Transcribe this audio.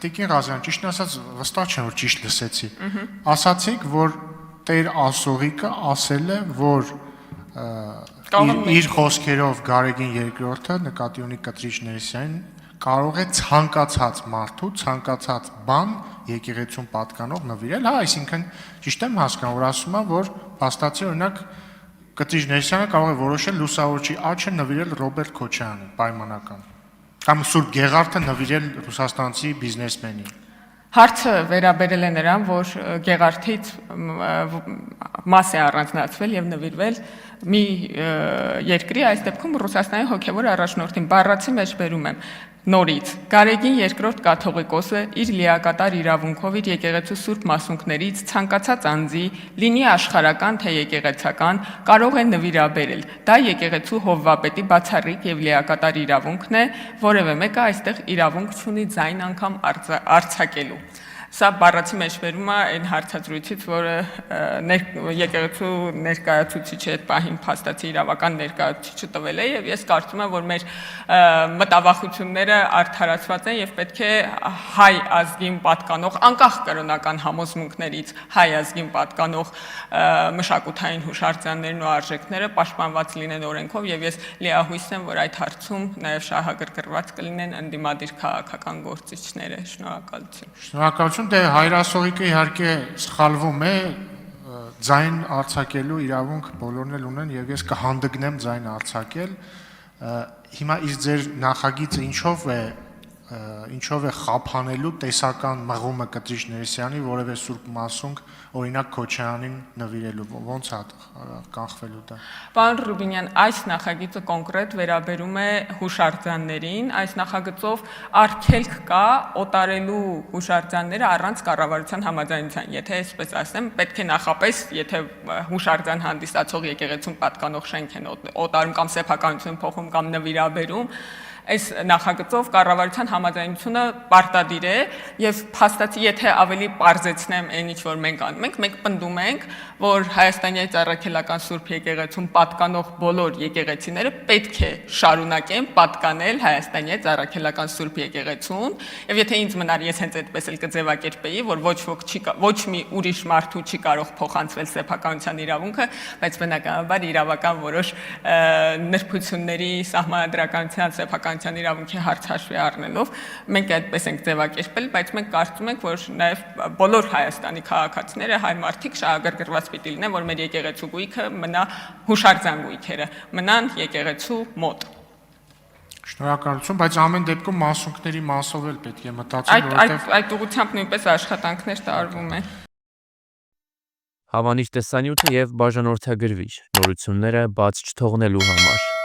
Տիկին Ղազյան, ճիշտ ասած, վստահ չեմ, որ ճիշտ լսեցի։ Ասացիք, որ Տեր Ասողիկը ասել է, որ իր խոսքերով Գարեգին II նկատի ունի Կտրիչ Ներսյանին կարող է ցանկացած մարդու, ցանկացած բան եկեղեցուն պատկանող նվիրել, հա, այսինքն ճիշտ եմ հասկանում, որ ասում է, որ փաստացի օրինակ Կտրիչ Ներսյանը կարող է որոշել լուսավորչի աչքը նվիրել Ռոբերտ Քոչարյանին, պայմանական, կամ Սուրբ Գեղարդը նվիրել ռուսաստանցի բիզնեսմենին։ Հարցը վերաբերել է նրան, որ Գեղարդից մաս է առանձնացվել եւ նվիրվել մի երկրի, այս դեպքում Ռուսաստանի հոգևոր առաջնորդին, բառացի մեջ բերում եմ նորից Գարեգին II կաթողիկոսը իր լիակատար իրավունքով իր եկեղեցու սուրբ մասունքներից ցանկացած անձի, լինի աշխարհական թե եկեղեցական, կարող է նվիրաբերել։ Դա եկեղեցու հովվապետի բացառիկ եւ լիակատար իրավունքն է, որևէ մեկը այստեղ իրավունք չունի ձայն անգամ արձակելու։ Սա բառացի մեջ վերում է այն հարցազրույցից, որը եկեղեցու ներկայացուցիչը այդ պահին փաստացի իրավական ներկայացուցիչը տվել է, եւ ես կարծում եմ, որ մեր մտավախությունները արդարացված են եւ պետք է հայ ազգին պատկանող, անկախ կրոնական համոզմունքներից հայ ազգին պատկանող մշակութային հուշարձաններն ու արժեքները պաշտպանված լինեն օրենքով, եւ ես լիահույս եմ, որ այդ հարցում նաեւ շահագրգռված կլինեն ընդդիմադիր քաղաքական գործիչները։ Շնորհակալություն։ Շնորհակալություն, դե Հայր Ասողիկը իհարկե սխալվում է, ձայն արձակելու իրավունք բոլորն էլ ունեն եւ ես կհանդգնեմ ձայն արձակել։ Հիմա իսկ ձեր նախագիծը ինչով է խափանելու տեսական մղումը Կտրիչ Ներսյանի որևէ սուրբ մասունք, օրինակ Քոչարյանին նվիրելու, ոնց է կանխվելու դա։ Պարոն Ռուբինյան, այս նախագիծը կոնկրետ վերաբերում է հուշարձաններին, այս նախագծով արգելք կա օտարելու հուշարձանները առանց կառավարության համաձայնության։ Եթե այսպես ասեմ, պետք է նախապես, եթե հուշարձան հանդիսացող եկեղեցուն պատկանող շենք են օտարում կամ սեփականություն փոխում կամ նվիրաբերում, այս նախագծով կառավարության համաձայնությունը պարտադիր է եւ փաստացի եթե ավելի պարզեցնեմ այն ինչ որ մենք անում ենք, մենք պնդում ենք, որ Հայաստանի Ծառայքելական Սուրբ Եկեղեցուն պատկանող բոլոր եկեղեցիները պետք է շարունակեն պատկանել Հայաստանի Ծառայքելական Սուրբ Եկեղեցուն եւ եթե ինձ մնար ես հենց այդպես էլ կձևակերպեի, որ ոչ մի ուրիշ մարդու չի կարող փոխանցվել սեփականության իրավունքը, բայց բնականաբար իրավական որոշ նրբությունների սահմանադրականության սեփականության իրավունքի հարց հաշվի առնելով մենք այդպես ենք ձևակերպել, բայց մենք կարծում ենք, որ նաև բոլոր Հայաստանի քաղաքացիները հայ մարդիկ շահագրգռված պիտի լինեն, որ մեր եկեղեցու գույքը մնա հուշարձան գույքերը, մնան եկեղեցու մոտ։ Շնորհակալություն, բայց ամեն դեպքում մասունքների մասով էլ պետք է մտածել, որովհետև այդ ուղղությամբ նույնպես աշխատանքներ տարվում են։ Հավանիչ տեսանյութը եւ բաժանորդագրվիչ նորությունները բաց չթողնելու համար